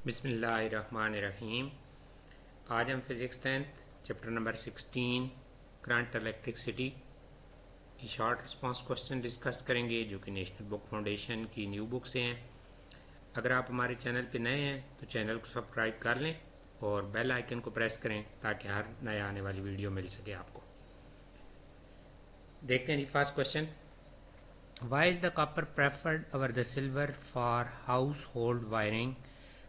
बिस्मिल्लाहिर्रहमानिर्रहीम। आज हम physics 10th chapter number 16 current electricity की शॉर्ट रिस्पांस क्वेश्चन डिस्कस करेंगे, जो कि नेशनल बुक फाउंडेशन की न्यू बुक से हैं। अगर आप हमारे चैनल पर नए हैं तो चैनल को सब्सक्राइब कर लें और बेल आइकन को प्रेस करें ताकि हर नया आने वाली वीडियो मिल सके आपको। देखते हैं जी first question. Why is the copper preferred over the silver for household wiring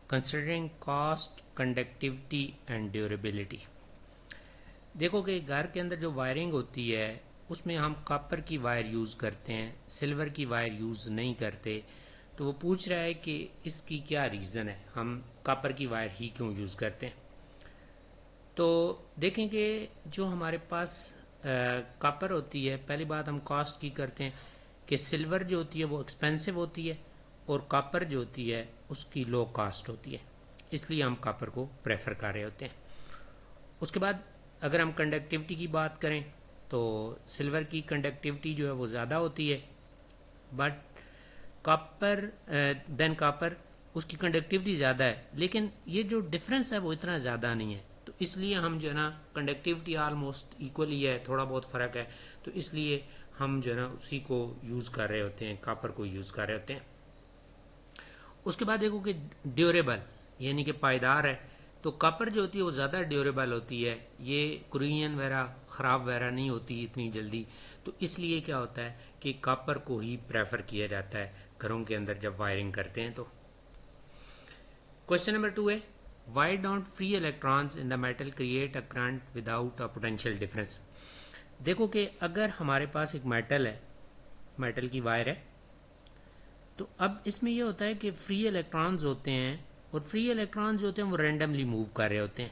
considering cost, conductivity and durability. देखो कि घर के अंदर जो वायरिंग होती है उसमें हम कॉपर की वायर यूज़ करते हैं, सिल्वर की वायर यूज़ नहीं करते। तो वो पूछ रहा है कि इसकी क्या रीज़न है, हम कॉपर की वायर ही क्यों यूज़ करते हैं। तो देखेंगे जो हमारे पास कॉपर होती है, पहली बात हम कॉस्ट की करते हैं कि सिल्वर जो होती है वो एक्सपेंसिव होती है और कॉपर जो होती है उसकी लो कास्ट होती है, इसलिए हम कॉपर को प्रेफर कर रहे होते हैं। उसके बाद अगर हम कंडक्टिविटी की बात करें तो सिल्वर की कंडक्टिविटी जो है वो ज़्यादा होती है, बट कॉपर उसकी कंडक्टिविटी ज़्यादा है, लेकिन ये जो डिफरेंस है वो इतना ज़्यादा नहीं है। तो इसलिए हम जो है ना, कंडक्टिविटी ऑलमोस्ट इक्वली है, थोड़ा बहुत फ़र्क है, तो इसलिए हम जो है ना उसी को यूज़ कर रहे होते हैं, कॉपर को यूज़ कर रहे होते हैं। उसके बाद देखो कि ड्यूरेबल यानी कि पायदार है, तो कॉपर जो होती है वो ज़्यादा ड्यूरेबल होती है, ये कुरियन वगैरह ख़राब वगैरह नहीं होती इतनी जल्दी। तो इसलिए क्या होता है कि कॉपर को ही प्रेफर किया जाता है घरों के अंदर जब वायरिंग करते हैं। तो क्वेश्चन नंबर 2 है, why don't free electrons in the metal create a current without a potential difference. देखो कि अगर हमारे पास एक मेटल है, मेटल की वायर है, तो अब इसमें यह होता है कि फ्री इलेक्ट्रॉन्स होते हैं, और फ्री इलेक्ट्रॉन्स जो होते हैं वो रैंडमली मूव कर रहे होते हैं।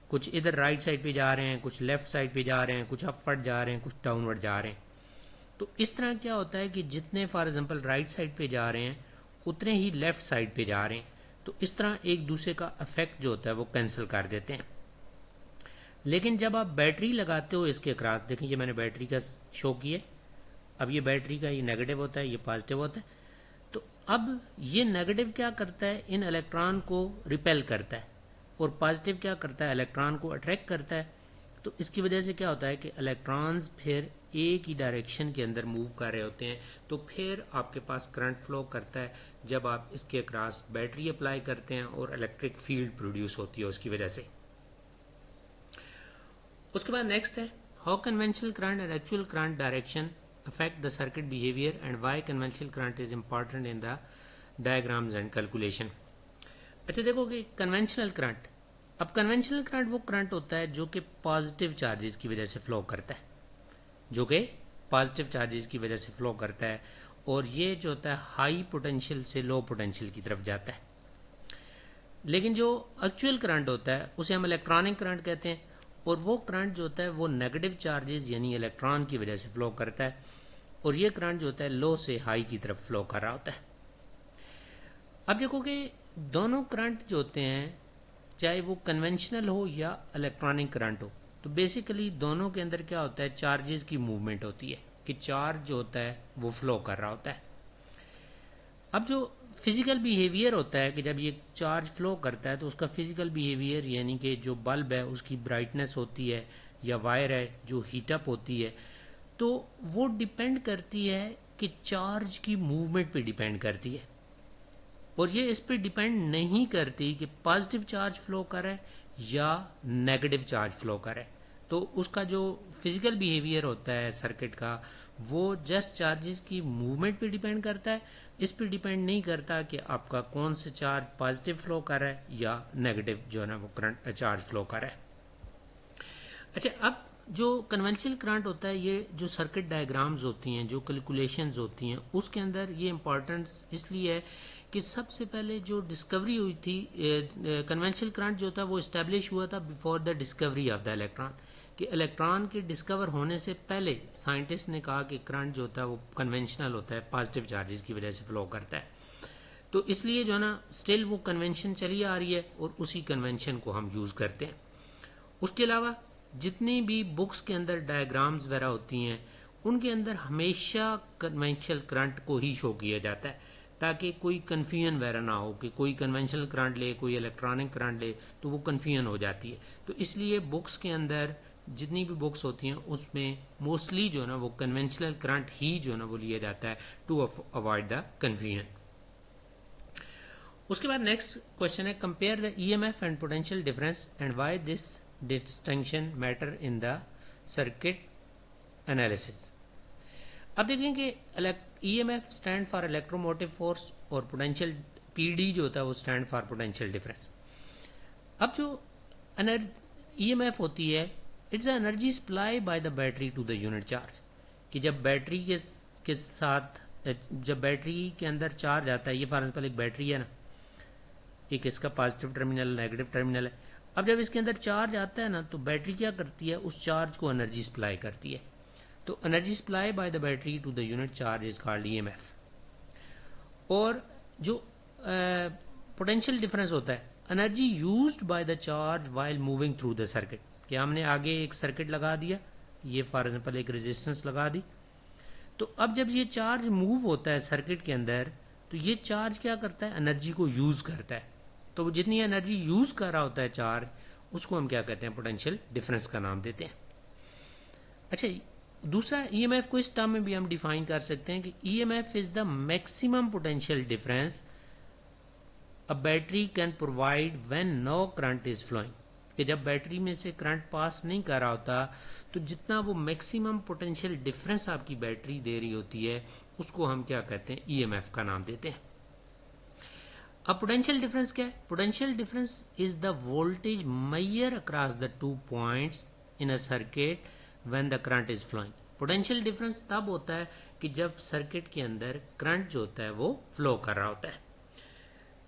कुछ इधर राइट साइड पे जा रहे हैं, कुछ लेफ्ट साइड पे जा रहे हैं, कुछ अपवर्ड जा रहे हैं, कुछ डाउनवर्ड जा रहे हैं। तो इस तरह क्या होता है कि जितने फॉर एग्जांपल राइट साइड पे जा रहे हैं उतने ही लेफ्ट साइड पे जा रहे हैं। तो इस तरह एक दूसरे का इफेक्ट जो होता है वो कैंसिल कर देते हैं। लेकिन जब आप बैटरी लगाते हो इसके अक्रॉस, देखिए ये मैंने बैटरी का शो किया, अब ये बैटरी का ये नेगेटिव होता है, ये पॉजिटिव होता है। तो अब ये नेगेटिव क्या करता है, इन इलेक्ट्रॉन को रिपेल करता है, और पॉजिटिव क्या करता है, इलेक्ट्रॉन को अट्रैक्ट करता है। तो इसकी वजह से क्या होता है कि इलेक्ट्रॉन्स फिर एक ही डायरेक्शन के अंदर मूव कर रहे होते हैं। तो फिर आपके पास करंट फ्लो करता है जब आप इसके अक्रॉस बैटरी अप्लाई करते हैं, और इलेक्ट्रिक फील्ड प्रोड्यूस होती है उसकी वजह से। उसके बाद नेक्स्ट है, how conventional current and actual current direction affect the circuit behavior and why conventional current is important in the diagrams and calculation। अच्छा देखो कि कन्वेंशनल करंट, अब कन्वेंशनल करंट वो करंट होता है जो कि पॉजिटिव चार्जेस की वजह से फ्लो करता है, जो कि पॉजिटिव चार्जेस की वजह से फ्लो करता है, और ये जो होता है हाई पोटेंशियल से लो पोटेंशियल की तरफ जाता है। लेकिन जो एक्चुअल करंट होता है उसे हम इलेक्ट्रॉनिक करंट कहते हैं, और वो करंट जो होता है वो नेगेटिव चार्जेस यानी इलेक्ट्रॉन की वजह से फ्लो करता है, और ये करंट जो होता है लो से हाई की तरफ फ्लो कर रहा होता है। अब देखो कि दोनों करंट जो होते हैं, चाहे वो कन्वेंशनल हो या इलेक्ट्रॉनिक करंट हो, तो बेसिकली दोनों के अंदर क्या होता है, चार्जेस की मूवमेंट होती है, कि चार्ज जो होता है वो फ्लो कर रहा होता है। अब जो फिजिकल बिहेवियर होता है कि जब ये चार्ज फ्लो करता है तो उसका फिजिकल बिहेवियर यानी कि जो बल्ब है उसकी ब्राइटनेस होती है, या वायर है जो हीटअप होती है, तो वो डिपेंड करती है कि चार्ज की मूवमेंट पे डिपेंड करती है, और ये इस पे डिपेंड नहीं करती कि पॉजिटिव चार्ज फ्लो कर है या नेगेटिव चार्ज फ्लो कर है। तो उसका जो फिजिकल बिहेवियर होता है सर्किट का, वो जस्ट चार्जेस की मूवमेंट पे डिपेंड करता है, इस पे डिपेंड नहीं करता कि आपका कौन सा चार्ज पॉजिटिव फ्लो कर रहा है या नेगेटिव जो है ना वो करंट चार्ज फ्लो कर रहा है। अच्छा, अब जो कन्वेंशनल करंट होता है, ये जो सर्किट डायग्राम्स होती हैं, जो कैलकुलेशंस होती हैं, उसके अंदर ये इम्पोर्टेंस इसलिए है कि सबसे पहले जो डिस्कवरी हुई थी, कन्वेंशनल करंट जो था वो इस्टेब्लिश हुआ था before the discovery of the electron, कि इलेक्ट्रॉन के डिस्कवर होने से पहले साइंटिस्ट ने कहा कि करंट जो होता है वो कन्वेंशनल होता है, पॉजिटिव चार्जेस की वजह से फ्लो करता है। तो इसलिए जो है ना स्टिल वो कन्वेंशन चली आ रही है, और उसी कन्वेंशन को हम यूज़ करते हैं। उसके अलावा जितनी भी बुक्स के अंदर डायग्राम्स वगैरह होती हैं, उनके अंदर हमेशा कन्वेंशनल करंट को ही शो किया जाता है, ताकि कोई कन्फ्यूजन वगैरह ना हो कि कोई कन्वेंशनल करंट ले कोई इलेक्ट्रॉनिक करंट ले तो वो कन्फ्यूजन हो जाती है। तो इसलिए बुक्स के अंदर जितनी भी बुक्स होती हैं उसमें मोस्टली जो है ना वो कन्वेंशनल करंट ही जो है ना वो लिया जाता है टू अवॉइड द कन्फ्यूजन। उसके बाद नेक्स्ट क्वेश्चन है compare the EMF and potential difference and why this distinction matter in the circuit analysis. अब देखें कि EMF stand for electromotive force और पोटेंशियल पीडी जो होता है वो स्टैंड फॉर पोटेंशियल डिफरेंस। अब जो ईएमएफ होती है it's energy supply by the battery to the unit charge, कि जब बैटरी के साथ जब बैटरी के अंदर चार्ज आता है, ये फॉर एग्जाम्पल एक बैटरी है ना, एक इसका पॉजिटिव टर्मिनल नेगेटिव टर्मिनल है। अब जब इसके अंदर चार्ज आता है ना तो बैटरी क्या करती है, उस चार्ज को एनर्जी सप्लाई करती है। तो energy supply by the battery to the unit charge is called EMF. और जो पोटेंशियल डिफरेंस होता है energy used by the charge while moving through the circuit, कि हमने आगे एक सर्किट लगा दिया, ये फॉर एग्जाम्पल एक रेजिस्टेंस लगा दी, तो अब जब ये चार्ज मूव होता है सर्किट के अंदर तो ये चार्ज क्या करता है, एनर्जी को यूज करता है। तो वो जितनी एनर्जी यूज कर रहा होता है चार्ज उसको हम क्या कहते हैं, पोटेंशियल डिफरेंस का नाम देते हैं। अच्छा, दूसरा ईएमएफ को इस टर्म में भी हम डिफाइन कर सकते हैं कि EMF is the maximum potential difference a battery can provide when no current is flowing, कि जब बैटरी में से करंट पास नहीं कर रहा होता तो जितना वो मैक्सिमम पोटेंशियल डिफरेंस आपकी बैटरी दे रही होती है उसको हम क्या कहते हैं, ईएमएफ का नाम देते हैं। अब पोटेंशियल डिफरेंस क्या है, potential difference is the voltage measure across the 2 points in a circuit when the current is flowing. Potential difference तब होता है कि जब सर्किट के अंदर करंट जो होता है वो फ्लो कर रहा होता है।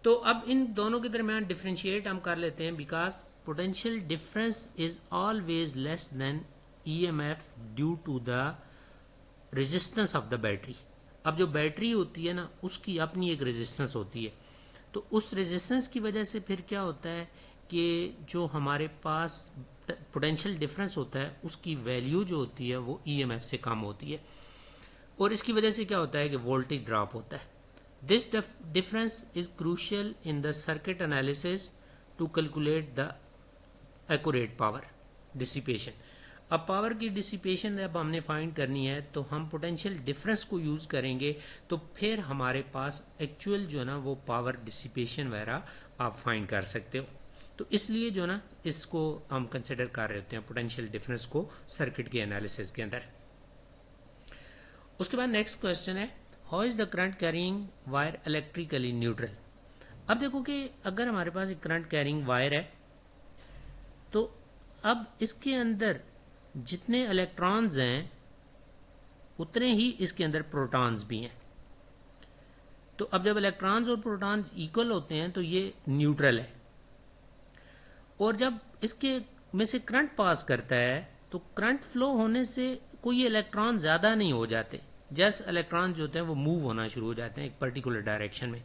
तो अब इन दोनों के दरमियान डिफरेंशिएट हम कर लेते हैं, because potential difference is always less than EMF due to the resistance of the battery. अब जो बैटरी होती है ना उसकी अपनी एक रेजिस्टेंस होती है, तो उस रेजिस्टेंस की वजह से फिर क्या होता है कि जो हमारे पास पोटेंशियल डिफरेंस होता है उसकी वैल्यू जो होती है वो ईएमएफ से कम होती है, और इसकी वजह से क्या होता है कि वोल्टेज ड्रॉप होता है। This difference is crucial in the circuit analysis to calculate the accurate power dissipation. अब पावर की डिसिपेशन अब हमने फाइंड करनी है तो हम पोटेंशियल डिफरेंस को यूज करेंगे, तो फिर हमारे पास एक्चुअल जो है ना वो पावर डिसिपेशन वगैरह आप फाइंड कर सकते हो। तो इसलिए जो ना इसको हम कंसिडर कर रहे होते हैं पोटेंशियल डिफरेंस को सर्किट के एनालिसिस के अंदर। उसके बाद नेक्स्ट क्वेश्चन है, how is the current carrying wire electrically neutral. अब देखो कि अगर हमारे पास एक करंट कैरिंग वायर है तो अब इसके अंदर जितने इलेक्ट्रॉन्स हैं उतने ही इसके अंदर प्रोटॉन्स भी हैं। तो अब जब इलेक्ट्रॉन्स और प्रोटॉन्स इक्वल होते हैं तो ये न्यूट्रल है, और जब इसके में से करंट पास करता है तो करंट फ्लो होने से कोई इलेक्ट्रॉन ज़्यादा नहीं हो जाते, जस्ट इलेक्ट्रॉन जो होते हैं वो मूव होना शुरू हो जाते हैं एक पर्टिकुलर डायरेक्शन में।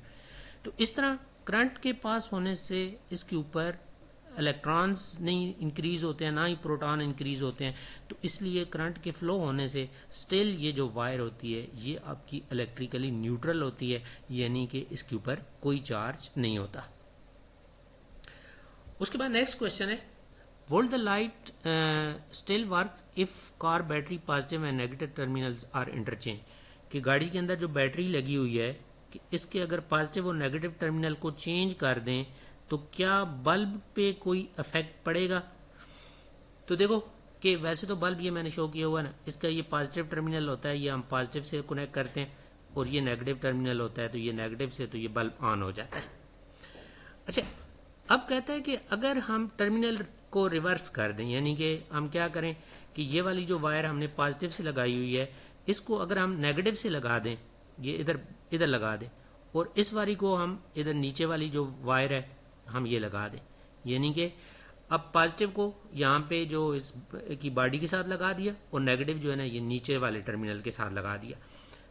तो इस तरह करंट के पास होने से इसके ऊपर इलेक्ट्रॉन्स नहीं इंक्रीज होते हैं, ना ही प्रोटॉन इंक्रीज होते हैं, तो इसलिए करंट के फ्लो होने से स्टिल ये जो वायर होती है ये आपकी इलेक्ट्रिकली न्यूट्रल होती है, यानी कि इसके ऊपर कोई चार्ज नहीं होता। उसके बाद नेक्स्ट क्वेश्चन है, would the light still work if car battery positive and negative terminals are interchange, कि गाड़ी के अंदर जो बैटरी लगी हुई है कि इसके अगर पॉजिटिव और नेगेटिव टर्मिनल को चेंज कर दें तो क्या बल्ब पे कोई इफेक्ट पड़ेगा। तो देखो कि वैसे तो बल्ब ये मैंने शो किया हुआ ना, इसका ये पॉजिटिव टर्मिनल होता है, ये हम पॉजिटिव से कनेक्ट करते हैं, और ये नेगेटिव टर्मिनल होता है तो ये नेगेटिव से, तो ये बल्ब ऑन हो जाता है। अच्छा, अब कहता है कि अगर हम टर्मिनल को रिवर्स कर दें, यानी कि हम क्या करें कि ये वाली जो वायर हमने पॉजिटिव से लगाई हुई है इसको अगर हम नेगेटिव से लगा दें, ये इधर लगा दें, और इस वाली को हम इधर नीचे वाली जो वायर है हम ये लगा दें, यानी कि अब पॉजिटिव को यहाँ पे जो इस की बॉडी के साथ लगा दिया और नेगेटिव जो है ना ये नीचे वाले टर्मिनल के साथ लगा दिया,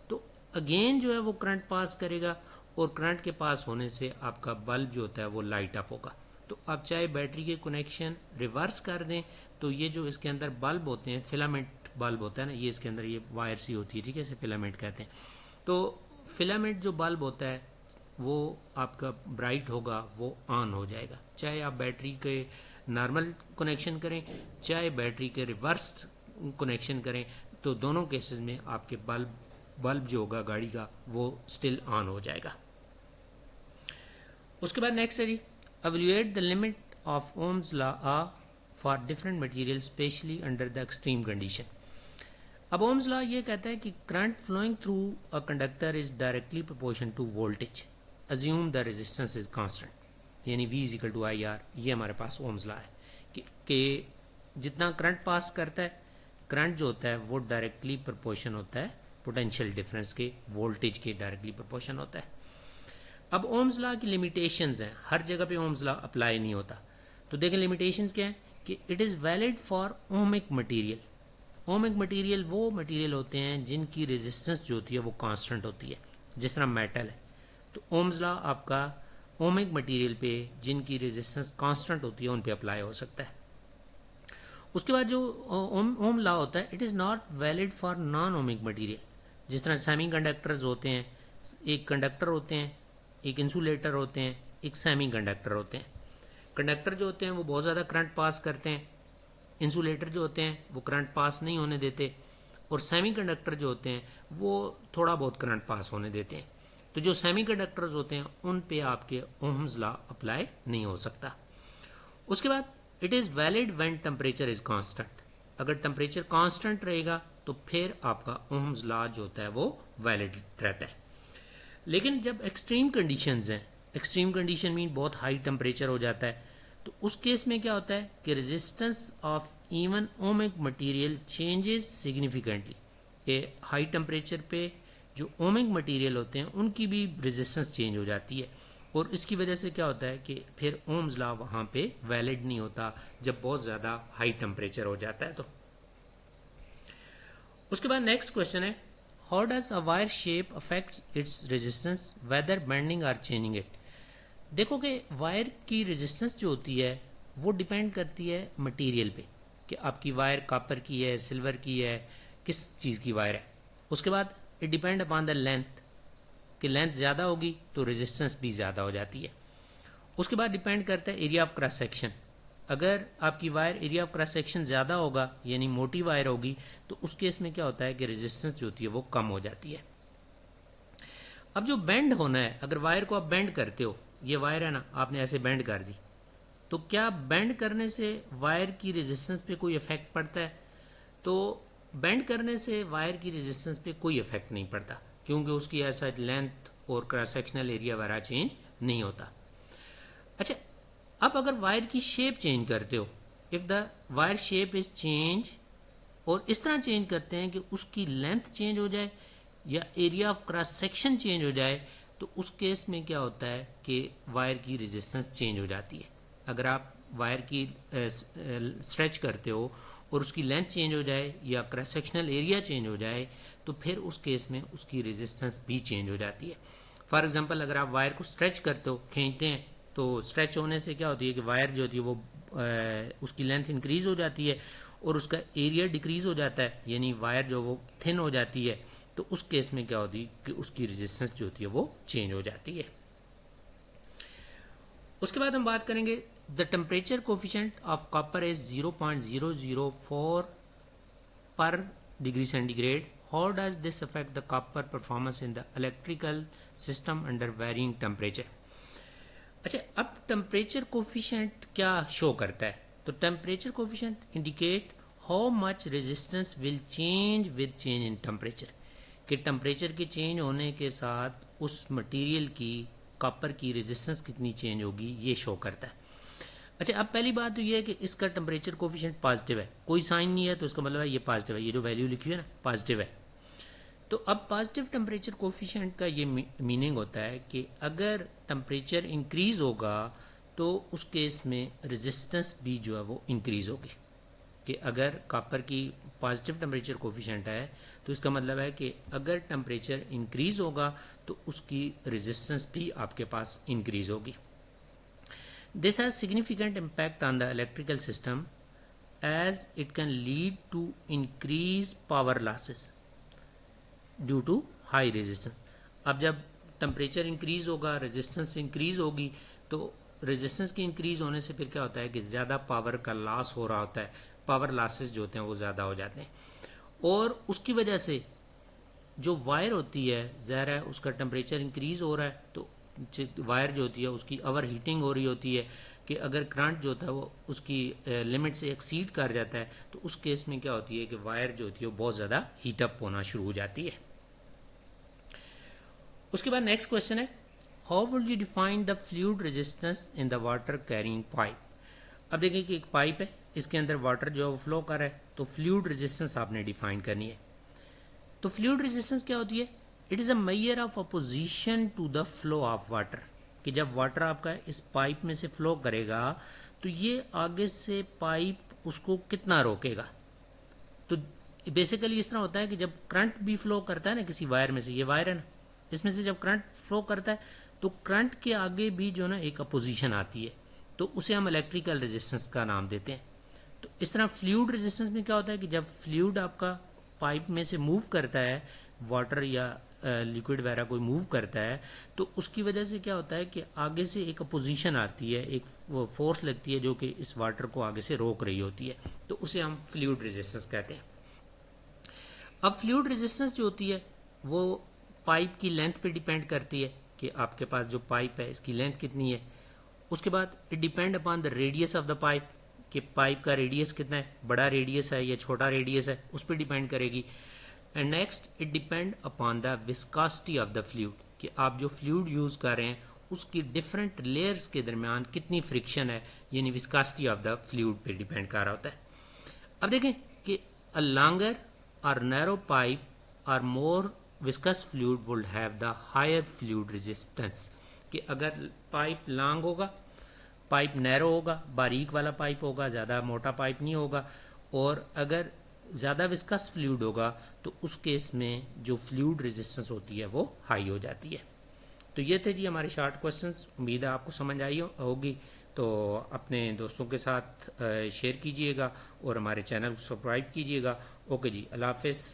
तो अगेन जो है वो करंट पास करेगा, और करंट के पास होने से आपका बल्ब जो होता है वो लाइट अप होगा। तो आप चाहे बैटरी के कनेक्शन रिवर्स कर दें तो ये जो इसके अंदर बल्ब होते हैं, फिलामेंट बल्ब होता है ना, ये इसके अंदर ये वायर सी होती है, ठीक है, इसे फिलामेंट कहते हैं। तो फिलामेंट जो बल्ब होता है वो आपका ब्राइट होगा, वो ऑन हो जाएगा, चाहे आप बैटरी के नॉर्मल कनेक्शन करें चाहे बैटरी के रिवर्स कनेक्शन करें, तो दोनों केसेस में आपके बल्ब जो होगा गाड़ी का वो स्टिल ऑन हो जाएगा। उसके बाद नेक्स्ट है जी, evaluate the limit of Ohm's law for different material specially under the extreme condition. अब ओम्स लॉ ये कहता है कि current flowing through a conductor is directly proportion to voltage, assume the resistance is constant, यानी V is equal to I R. ये हमारे पास Ohm's law है कि जितना करंट पास करता है, करंट जो होता है वो डायरेक्टली प्रोपोर्शन होता है पोटेंशियल डिफरेंस के, वोल्टेज के डायरेक्टली प्रोपोर्शन होता है। अब ओम्स लॉ की लिमिटेशंस हैं, हर जगह पे ओम्स लॉ अप्लाई नहीं होता। तो देखें लिमिटेशंस क्या है कि it is valid for ohmic material. Ohmic material वो मटेरियल होते हैं जिनकी रेजिस्टेंस जो होती है वो कांस्टेंट होती है, जिस तरह मेटल है। तो ओम्स लॉ आपका ओमिक मटेरियल पे जिनकी रेजिस्टेंस कांस्टेंट होती है उन पे अप्लाई हो सकता है। उसके बाद जो ओम लॉ होता है, it is not valid for non ohmic material. जिस तरह सेमी कंडक्टर्स होते हैं, एक कंडक्टर होते हैं, एक इंसुलेटर होते हैं, एक सेमी कंडक्टर होते हैं। कंडक्टर जो होते हैं वो बहुत ज़्यादा करंट पास करते हैं, इंसुलेटर जो होते हैं वो करंट पास नहीं होने देते, और सेमी कंडक्टर जो होते हैं वो थोड़ा बहुत करंट पास होने देते हैं। तो जो सेमी कंडक्टर्स होते हैं उन पे आपके ओम्स लॉ अप्लाई नहीं हो सकता। उसके बाद it is valid when temperature is constant. अगर टेम्परेचर कांस्टेंट रहेगा तो फिर आपका ओम्स लॉ जो होता है वो वैलिड रहता है। लेकिन जब एक्सट्रीम कंडीशंस हैं, एक्सट्रीम कंडीशन मीन बहुत हाई टेम्परेचर हो जाता है, तो उस केस में क्या होता है कि resistance of even ohmic material changes significantly. कि हाई टेम्परेचर पे जो ओमिक मटेरियल होते हैं उनकी भी रेजिस्टेंस चेंज हो जाती है, और इसकी वजह से क्या होता है कि फिर ओम्स लॉ वहाँ पे वैलिड नहीं होता जब बहुत ज़्यादा हाई टेम्परेचर हो जाता है। तो उसके बाद नेक्स्ट क्वेश्चन है, how does a wire shape affects its resistance whether bending or changing it. देखो कि वायर की रेजिस्टेंस जो होती है वो डिपेंड करती है मटेरियल पे, कि आपकी वायर कॉपर की है, सिल्वर की है, किस चीज़ की वायर है। उसके बाद it depend upon the length, कि लेंथ ज़्यादा होगी तो रेजिस्टेंस भी ज़्यादा हो जाती है। उसके बाद डिपेंड करता है एरिया ऑफ क्रॉस सेक्शन। अगर आपकी wire area of cross section ज़्यादा होगा यानी मोटी वायर होगी, तो उस केस में क्या होता है कि रेजिस्टेंस जो होती है वो कम हो जाती है। अब जो बेंड होना है, अगर वायर को आप बेंड करते हो, ये वायर है ना, आपने ऐसे बेंड कर दी, तो क्या बेंड करने से वायर की रेजिस्टेंस पे कोई इफेक्ट पड़ता है? तो बेंड करने से वायर की रेजिस्टेंस पे कोई इफेक्ट नहीं पड़ता, क्योंकि उसकी ऐसा लेंथ और क्रॉस सेक्शनल एरिया वगैरह चेंज नहीं होता। अच्छा, अब अगर वायर की शेप चेंज करते हो, if the wire shape is change, और इस तरह चेंज करते हैं कि उसकी लेंथ चेंज हो जाए या area of cross section change हो जाए, तो उस केस में क्या होता है कि वायर की रेजिस्टेंस चेंज हो जाती है। अगर आप वायर की स्ट्रेच करते हो और उसकी लेंथ चेंज हो जाए या क्रॉस सेक्शनल एरिया चेंज हो जाए, तो फिर उस केस में उसकी रेजिस्टेंस भी चेंज हो जाती है। फॉर एग्जांपल, अगर आप वायर को स्ट्रेच करते हो, खींचते हैं, तो स्ट्रेच होने से क्या होती है कि वायर जो होती है वो उसकी लेंथ इंक्रीज हो जाती है और उसका एरिया डिक्रीज हो जाता है, यानी वायर जो वो थिन हो जाती है। तो उस केस में क्या होती है कि उसकी रेजिस्टेंस जो होती है वो चेंज हो जाती है। उसके बाद हम बात करेंगे, the temperature coefficient of copper is 0.004 per degree centigrade. How does this affect the copper performance in the electrical system under varying temperature. अच्छा, अब टेम्परेचर कोफिशिएंट क्या शो करता है? तो temperature coefficient indicate how much resistance will change with change in temperature, कि temperature के change होने के साथ उस मटेरियल की, कॉपर की रेजिस्टेंस कितनी चेंज होगी, ये शो करता है। अच्छा, अब पहली बात तो ये है कि इसका टेम्परेचर कोफिशिएंट पॉजिटिव है, कोई साइन नहीं है तो इसका मतलब है ये पॉजिटिव है, ये जो वैल्यू लिखी है ना पॉजिटिव है। तो अब पॉजिटिव टेम्परेचर कोफिशिएंट का ये मीनिंग होता है कि अगर टेम्परेचर इंक्रीज होगा तो उस केस में रेजिस्टेंस भी जो है वो इंक्रीज होगी। कि अगर कॉपर की पॉजिटिव टेम्परेचर कोफिशिएंट है तो इसका मतलब है कि अगर टेम्परेचर इंक्रीज होगा तो उसकी रेजिस्टेंस भी आपके पास इंक्रीज होगी। This has significant impact on the electrical system as it can lead to increase power losses due to high resistance. अब जब टेम्परेचर इंक्रीज होगा, रेजिस्टेंस इंक्रीज होगी, तो रेजिस्टेंस की इंक्रीज होने से फिर क्या होता है कि ज़्यादा पावर का लॉस हो रहा होता है, पावर लॉसेस जो होते हैं वो ज़्यादा हो जाते हैं, और उसकी वजह से जो वायर होती है, ज़ाहिर है उसका टेम्परेचर इंक्रीज हो रहा है, तो वायर जो होती है उसकी ओवर हीटिंग हो रही होती है कि अगर करंट जो होता है वो उसकी लिमिट से एक्सीड कर जाता है, तो उस केस में क्या होती है कि वायर जो होती है वो बहुत ज़्यादा हीटअप होना शुरू हो जाती है। उसके बाद नेक्स्ट क्वेश्चन है, how would you define the fluid resistance in the water carrying pipe. अब देखिए कि एक पाइप है, इसके अंदर वाटर जो है वो फ्लो कर रहा है, तो फ्लूइड रेजिस्टेंस आपने डिफाइन करनी है। तो फ्लूइड रेजिस्टेंस क्या होती है? It is a measure of opposition to the flow of water, कि जब वाटर आपका इस पाइप में से फ्लो करेगा तो ये आगे से पाइप उसको कितना रोकेगा। तो बेसिकली इस तरह होता है कि जब करंट भी फ्लो करता है ना किसी वायर में से, ये वायर है ना, इसमें से जब करंट फ्लो करता है तो करंट के आगे भी जो ना एक अपोजिशन आती है, तो उसे हम इलेक्ट्रिकल रेजिस्टेंस का नाम देते हैं। तो इस तरह फ्लूइड रेजिस्टेंस में क्या होता है कि जब फ्लूइड आपका पाइप में से मूव करता है, वाटर या लिक्विड वगैरह कोई मूव करता है, तो उसकी वजह से क्या होता है कि आगे से एक अपोजिशन आती है, एक वो फोर्स लगती है जो कि इस वाटर को आगे से रोक रही होती है, तो उसे हम फ्लूइड रेजिस्टेंस कहते हैं। अब फ्लूइड रेजिस्टेंस जो होती है वो पाइप की लेंथ पे डिपेंड करती है कि आपके पास जो पाइप है इसकी लेंथ कितनी है। उसके बाद it depend upon the radius of the pipe, कि पाइप का रेडियस कितना है, बड़ा रेडियस है या छोटा रेडियस है, उस पर डिपेंड करेगी। And next it depend upon the viscosity of the fluid, कि आप जो फ्लूइड यूज कर रहे हैं उसकी डिफरेंट लेयर्स के दरमियान कितनी फ्रिक्शन है, यानी विस्कोसिटी ऑफ द फ्लूइड पे डिपेंड कर रहा होता है। अब देखें कि अ लॉन्गर और नैरो पाइप और more viscous fluid would have the higher fluid resistance, कि अगर पाइप लॉन्ग होगा, पाइप नैरो होगा, बारीक वाला पाइप होगा, ज़्यादा मोटा पाइप नहीं होगा, और अगर ज़्यादा विस्कस फ्लूइड होगा तो उस केस में जो फ्लूइड रेजिस्टेंस होती है वो हाई हो जाती है। तो ये थे जी हमारे शॉर्ट क्वेश्चंस, उम्मीद है आपको समझ आई होगी। तो अपने दोस्तों के साथ शेयर कीजिएगा और हमारे चैनल को सब्सक्राइब कीजिएगा। ओके जी, अल्लाह हाफिज़।